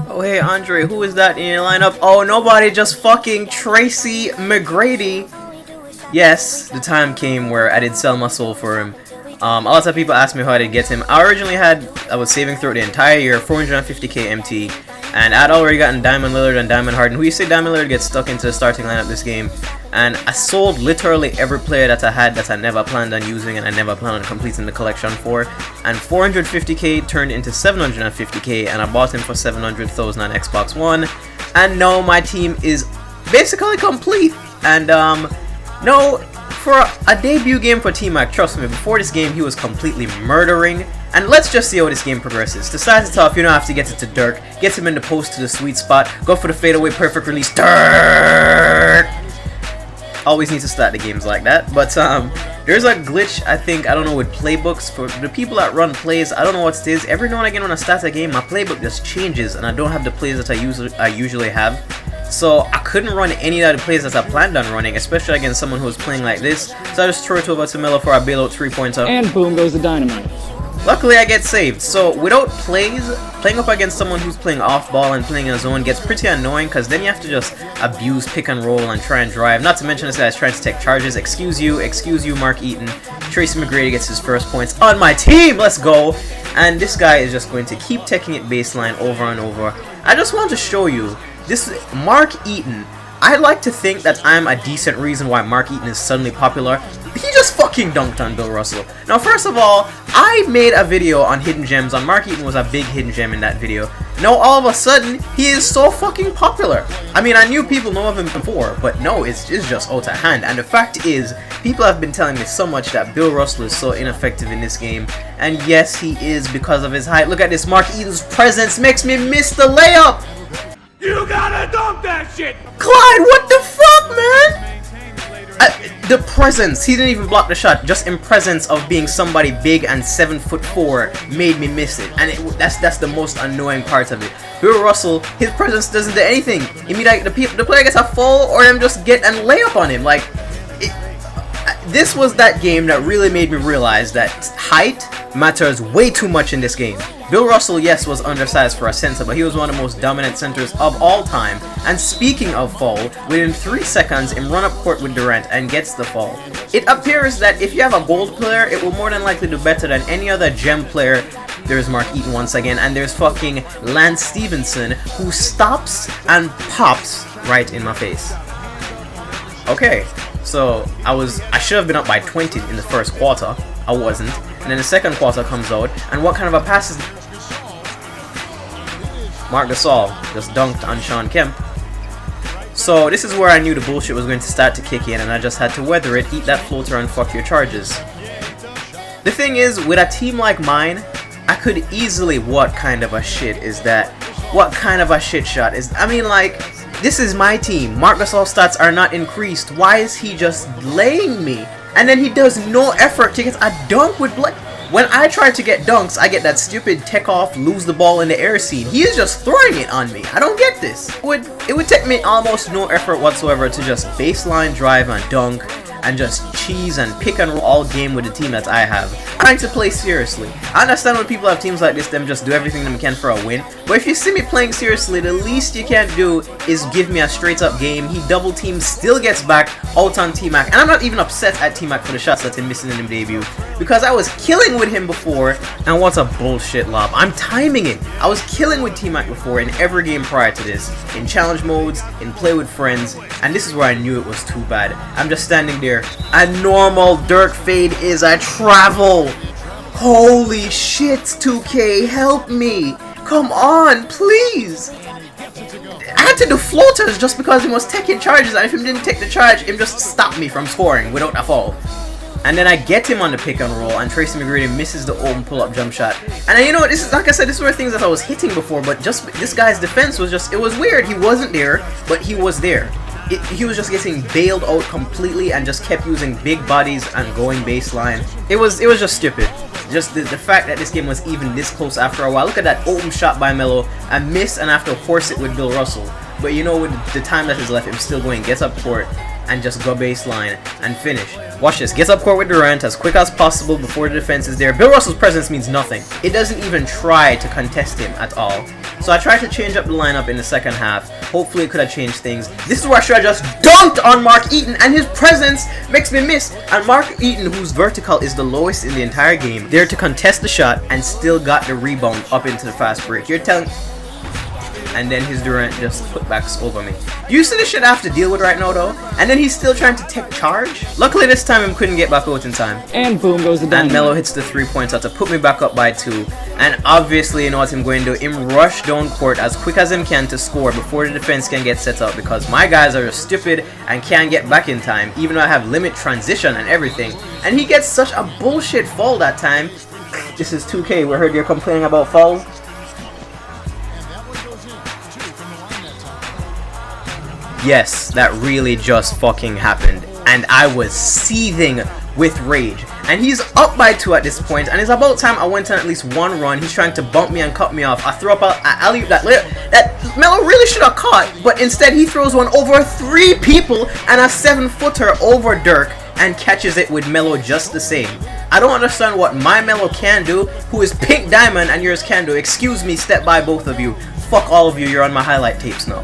Oh hey Andre, who is that in your lineup? Oh, nobody, just fucking Tracy McGrady. Yes, the time came where I did sell my soul for him. A lot of people asked me how I did get him. I was saving throughout the entire year, 450k MT, and I'd already gotten Diamond Lillard and Diamond Harden. Who you say Diamond Lillard gets stuck into the starting lineup this game, and I sold literally every player that I had that I never planned on using and I never planned on completing the collection for, and 450k turned into 750k, and I bought him for 700,000 on Xbox One, and now my team is basically complete. And no, for a debut game for Tmac, trust me, before this game he was completely murdering. And let's just see how this game progresses. To start it off, you don't have to get it to Dirk. Get him in the post to the sweet spot. Go for the fadeaway, perfect release. Dirk! Always need to start the games like that. But there's a glitch, I think, I don't know, with playbooks. For the people that run plays, I don't know what it is. Every now and again when I start a game, my playbook just changes and I don't have the plays that I usually have. So I couldn't run any of the plays that I planned on running, especially against someone who was playing like this. So I just threw it over to Melo for a bailout 3-pointer. And boom goes the dynamite. Luckily I get saved. So without plays, playing up against someone who's playing off ball and playing in a zone gets pretty annoying, because then you have to just abuse pick and roll and try and drive. Not to mention this guy's trying to take charges. Excuse you, Mark Eaton. Tracy McGrady gets his first points on my team. Let's go. And this guy is just going to keep taking it baseline over and over. I just want to show you this Mark Eaton. I like to think that I'm a decent reason why Mark Eaton is suddenly popular. He just fucking dunked on Bill Russell. Now, first of all, I made a video on hidden gems, and Mark Eaton was a big hidden gem in that video. Now, all of a sudden, he is so fucking popular. I mean, I knew people know of him before, but no, it's just out of hand. And the fact is, people have been telling me so much that Bill Russell is so ineffective in this game. And yes, he is, because of his height. Look at this. Mark Eaton's presence makes me miss the layup. You gotta dunk that shit! Clyde, what the fuck, man? The presence, he didn't even block the shot, just in presence of being somebody big and 7'4" made me miss it. And that's the most annoying part of it. Bill Russell, his presence doesn't do anything. You mean like the player gets a foul or him just get and lay up on him. Like, this was that game that really made me realize that height matters way too much in this game. Bill Russell, yes, was undersized for a center, but he was one of the most dominant centers of all time. And speaking of foul, within 3 seconds, him run up court with Durant and gets the foul. It appears that if you have a gold player, it will more than likely do better than any other gem player. There's Mark Eaton once again, and there's fucking Lance Stevenson, who stops and pops right in my face. Okay, so I should have been up by 20 in the first quarter. I wasn't. And then the second quarter comes out, and what kind of a pass is... Marc Gasol just dunked on Sean Kemp. So this is where I knew the bullshit was going to start to kick in, and I just had to weather it, eat that floater, and fuck your charges. The thing is, with a team like mine, I could easily... What kind of a shit is that? What kind of a shit shot is... I mean, like, this is my team. Marc Gasol stats are not increased. Why is he just laying me? And then he does no effort to get a dunk with blood. When I try to get dunks, I get that stupid tech off, lose the ball in the air scene. He is just throwing it on me. I don't get this. It would take me almost no effort whatsoever to just baseline drive and dunk and just cheese and pick and roll all game with the team that I have. I'm trying to play seriously. I understand when people have teams like this, them just do everything they can for a win. But if you see me playing seriously, the least you can do is give me a straight up game. He double teams, still gets back out on Tmac. And I'm not even upset at Tmac for the shots that he's missing in the debut, because I was killing with him before. And what a bullshit lob. I'm timing it. I was killing with Tmac before in every game prior to this, in challenge modes, in play with friends, and this is where I knew it was too bad. I'm just standing there. A normal Dirk fade is a travel. Holy shit, 2K, help me. Come on, please. I had to do floaters just because he was taking charges, and if he didn't take the charge, him just stopped me from scoring without a foul. And then I get him on the pick and roll, and Tracy McGrady misses the open pull-up jump shot. And you know, this is, like I said, this were things that I was hitting before, but just this guy's defense was just, it was weird. He wasn't there, but he was there. He was just getting bailed out completely and just kept using big bodies and going baseline. It was just stupid. Just the fact that this game was even this close after a while. Look at that open shot by Melo. I miss and I have to force it with Bill Russell. But you know, with the time that is left, him still going, gets up court, and just go baseline and finish. Watch this. Gets up court with Durant as quick as possible before the defense is there. Bill Russell's presence means nothing. It doesn't even try to contest him at all. So I tried to change up the lineup in the second half. Hopefully it could have changed things. This is where I should have just dunked on Mark Eaton, and his presence makes me miss. And Mark Eaton, whose vertical is the lowest in the entire game, there to contest the shot and still got the rebound up into the fast break. You're telling... And then his Durant just putbacks over me. Do you see the shit I have to deal with right now though? And then he's still trying to take charge? Luckily this time him couldn't get back out in time. And boom goes the dynamite. And Melo hits the 3-pointer to put me back up by 2. And obviously you know what him going to do. Him rush down court as quick as him can to score before the defense can get set up, because my guys are stupid and can't get back in time, even though I have limit transition and everything. And he gets such a bullshit foul that time. This is 2K. We heard you're complaining about fouls. Yes, that really just fucking happened, and I was seething with rage. And he's up by 2 at this point, and it's about time I went on at least one run. He's trying to bump me and cut me off. I throw up an alley-oop that Melo really should have caught, but instead he throws one over 3 people and a 7-footer over Dirk and catches it with Melo just the same. I don't understand what my Melo can do, who is pink diamond, and yours can do. Excuse me, step by both of you. Fuck all of you, you're on my highlight tapes now.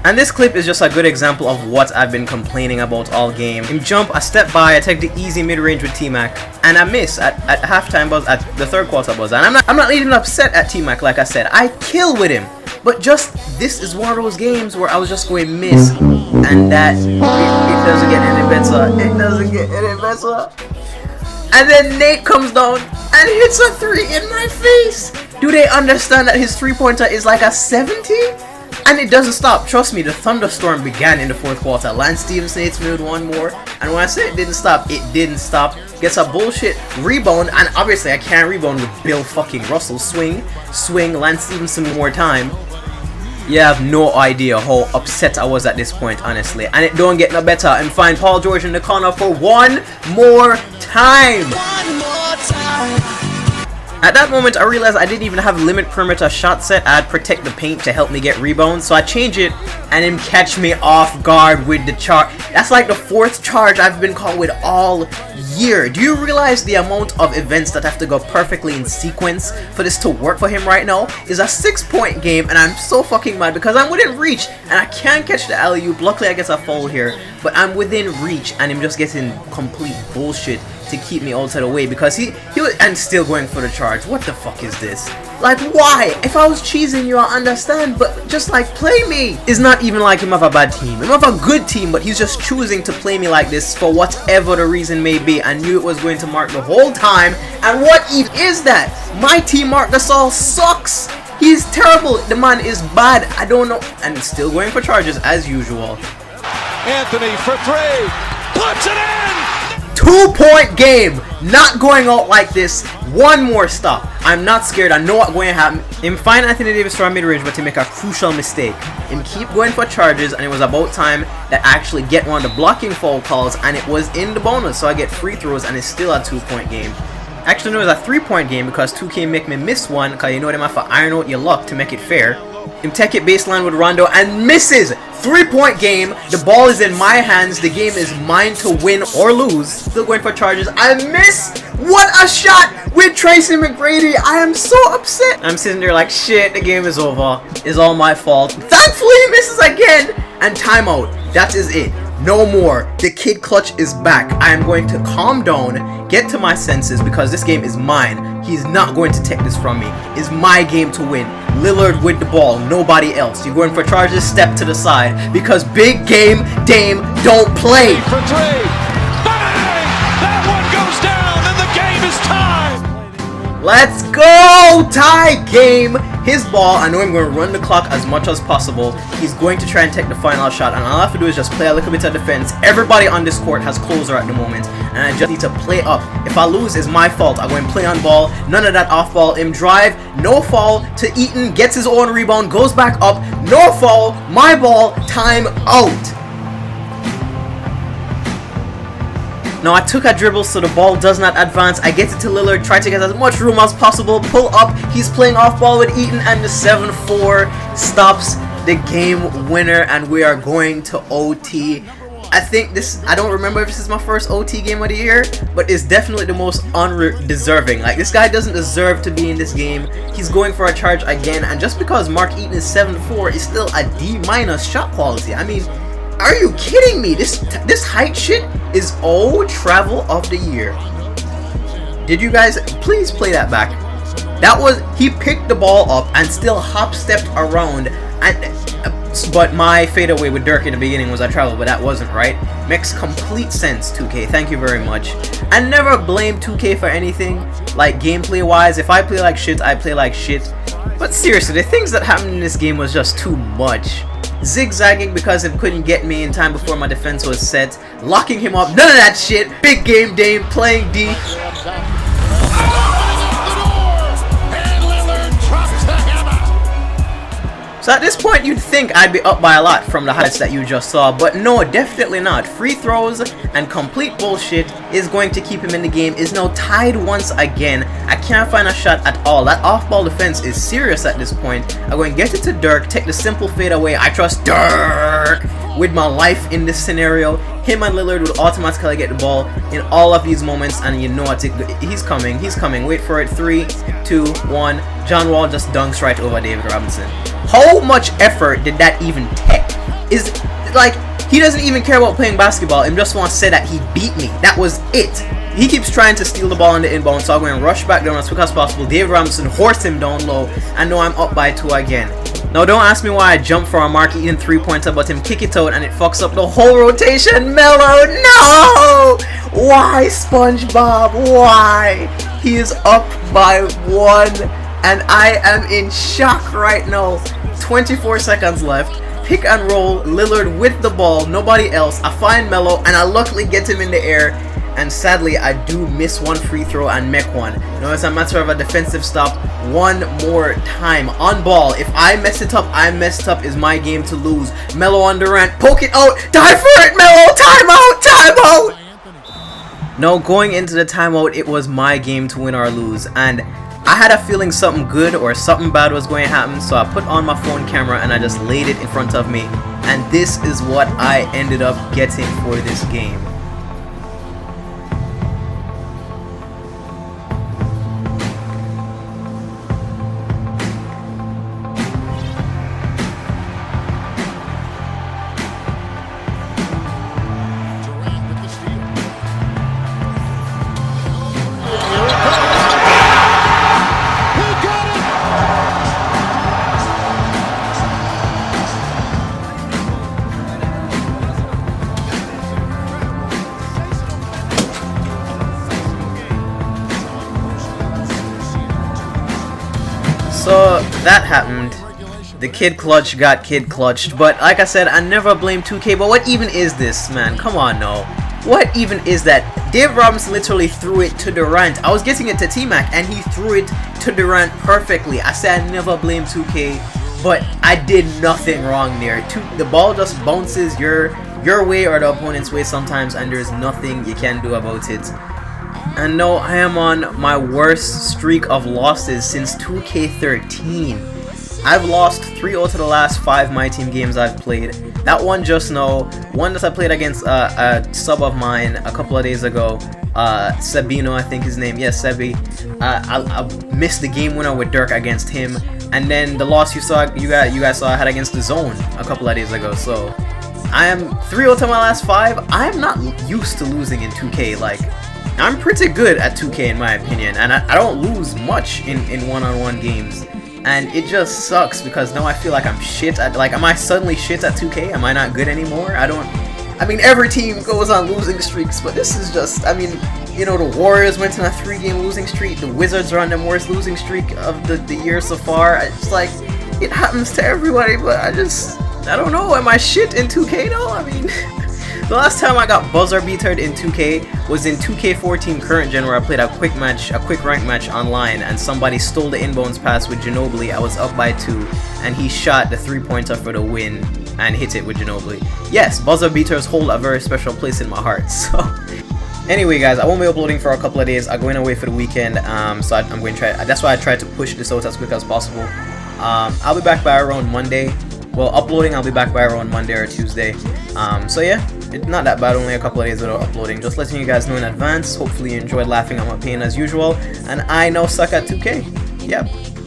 And this clip is just a good example of what I've been complaining about all game. In jump, I step by, I take the easy mid-range with Tmac, and I miss at halftime buzz, at the third quarter buzz. And I'm not even upset at Tmac, like I said. I kill with him. But just, this is one of those games where I was just going miss, and that, it doesn't get any better. It doesn't get any better. And then Nate comes down and hits a 3 in my face. Do they understand that his 3-pointer is like a 70? And it doesn't stop. Trust me, the thunderstorm began in the fourth quarter. Lance Stevenson hits me with one more. And when I say it didn't stop, it didn't stop. Gets a bullshit rebound. And obviously I can't rebound with Bill fucking Russell. Swing, Lance Stevenson one more time. You have no idea how upset I was at this point, honestly. And it don't get no better. And find Paul George in the corner for one more time. At that moment, I realized I didn't even have limit perimeter shot set. I had protect the paint to help me get rebounds. So I change it and him catch me off guard with the charge. That's like the 4th charge I've been caught with all year. Do you realize the amount of events that have to go perfectly in sequence for this to work for him right now? It's a 6-point game, and I'm so fucking mad because I'm within reach and I can't catch the alley-oop. Luckily I get a foul here, but I'm within reach and him just getting complete bullshit to keep me out of the way because he was, and still going for the charge. What the fuck is this? Like, why? If I was cheesing you, I understand, but just like, play me. It's not even like him have a bad team. Him have a good team, but he's just choosing to play me like this for whatever the reason may be. I knew it was going to mark the whole time, and what even is that? My team Marc Gasol sucks. He's terrible. The man is bad. I don't know. And still going for charges as usual. Anthony for 3. Puts it in! 2-point game, not going out like this. One more stop. I'm not scared. I know what's going to happen. Him find Anthony Davis from mid-range, but to make a crucial mistake. Him keep going for charges, and it was about time that I actually get one of the blocking foul calls, and it was in the bonus, so I get free throws, and it's still a 2-point game. Actually, no, it was a 3-point game because 2K make me miss one, because you know them have to iron out your luck to make it fair. Him take it baseline with Rondo and misses. 3-point game. The ball is in my hands. The game is mine to win or lose. Still going for charges. I miss. What a shot with Tracy McGrady. I am so upset. I'm sitting there like, shit, the game is over. It's all my fault. Thankfully, he misses again. And timeout. That is it. No more. The kid clutch is back. I am going to calm down, get to my senses, because this game is mine. He's not going to take this from me. It's my game to win. Lillard with the ball, nobody else. You're going for charges, step to the side, because big game Dame don't play. For 3. Bang! That one goes down, and the game is tied. Let's go! Tie game. His ball. I know I'm going to run the clock as much as possible. He's going to try and take the final shot, and all I have to do is just play a little bit of defense. Everybody on this court has closer at the moment, and I just need to play up. If I lose, it's my fault. I'm going to play on ball. None of that off ball. Him drive. No foul to Eaton. Gets his own rebound. Goes back up. No foul. My ball. Time out. Now I took a dribble so the ball does not advance. I get it to Lillard, try to get as much room as possible, pull up, he's playing off ball with Eaton, and the 7-4 stops the game winner, and we are going to OT. I think this, I don't remember if this is my first OT game of the year, but it's definitely the most undeserving. Like, this guy doesn't deserve to be in this game. He's going for a charge again, and just because Mark Eaton is 7'4", is still a D- shot quality. I mean, are you kidding me? This height shit is travel of the year. Did you guys please play that back? That was, he picked the ball up and still hop-stepped around, but my fadeaway with Dirk in the beginning was a travel, but that wasn't right. Makes complete sense, 2K. Thank you very much. I never blame 2K for anything, like gameplay-wise. If I play like shit, I play like shit. But seriously, the things that happened in this game was just too much. Zigzagging because he couldn't get me in time before my defense was set. Locking him up, none of that shit. Big game Dame playing D. So at this point, you'd think I'd be up by a lot from the heights that you just saw, but no, definitely not. Free throws and complete bullshit is going to keep him in the game. Is now tied once again. I can't find a shot at all. That off-ball defense is serious at this point. I'm going to get it to Dirk, take the simple fade away. I trust Dirk with my life in this scenario. Him and Lillard would automatically get the ball in all of these moments, and you know what? He's coming. He's coming. Wait for it. 3, 2, 1. John Wall just dunks right over David Robinson. How much effort did that even take? Is like, he doesn't even care about playing basketball and just wants to say that he beat me. That was it. He keeps trying to steal the ball in the inbound, so I'm going to rush back down as quick as possible. David Robinson horse him down low, and now I'm up by 2 again. Now don't ask me why I jumped for a Mark Eaton 3-pointer, but him kick it out and it fucks up the whole rotation. Melo, no! Why, SpongeBob? Why? He is up by 1. And I am in shock right now. 24 seconds left. Pick and roll. Lillard with the ball. Nobody else. I find Melo and I luckily get him in the air. And sadly, I do miss one free throw and make one. Now it's a matter of a defensive stop one more time. On ball. If I mess it up, I messed up. Is my game to lose. Melo on Durant. Poke it out. Die for it, Melo. Timeout. Timeout. No, going into the timeout, it was my game to win or lose. And I had a feeling something good or something bad was going to happen, so I put on my phone camera and I just laid it in front of me, and this is what I ended up getting for this game. So that happened. The kid clutch got kid clutched, but like I said, I never blame 2K. But what even is this, man? Come on, no. What even is that? David Robinson literally threw it to Durant. I was getting it to Tmac, and he threw it to Durant perfectly. I said I never blame 2K, but I did nothing wrong there. The ball just bounces your way or the opponent's way sometimes, and there's nothing you can do about it. And no, I am on my worst streak of losses since 2K13. I've lost 3 out of the last 5 MyTeam games I've played. That one just now, one that I played against a sub of mine a couple of days ago, Sabino, I think his name, yes, Sebi. I missed the game winner with Dirk against him, and then the loss you guys saw I had against the Zone a couple of days ago. So I am 3 out of my last 5. I am not used to losing in 2K. Like, I'm pretty good at 2K in my opinion, and I don't lose much in one-on-one games. And it just sucks because now I feel like I'm shit at, like, am I suddenly shit at 2K? Am I not good anymore? I mean, every team goes on losing streaks, but this is just, I mean, you know, the Warriors went on a 3-game losing streak, the Wizards are on their worst losing streak of the year so far. It's like, it happens to everybody, but I don't know, am I shit in 2K though? I mean, the last time I got buzzer beatered in 2K was in 2K14 current gen, where I played a quick rank match online, and somebody stole the inbounds pass with Ginobili. I was up by 2, and he shot the 3-pointer for the win and hit it with Ginobili. Yes, buzzer beaters hold a very special place in my heart. So anyway, guys, I won't be uploading for a couple of days. I'm going away for the weekend, so I'm going to try. That's why I tried to push this out as quick as possible. I'll be back by around Monday. Well, uploading, I'll be back by around Monday or Tuesday. So yeah, not that bad, only a couple of days without uploading. Just letting you guys know in advance. Hopefully you enjoyed laughing at my pain as usual, and I now suck at 2K. Yep.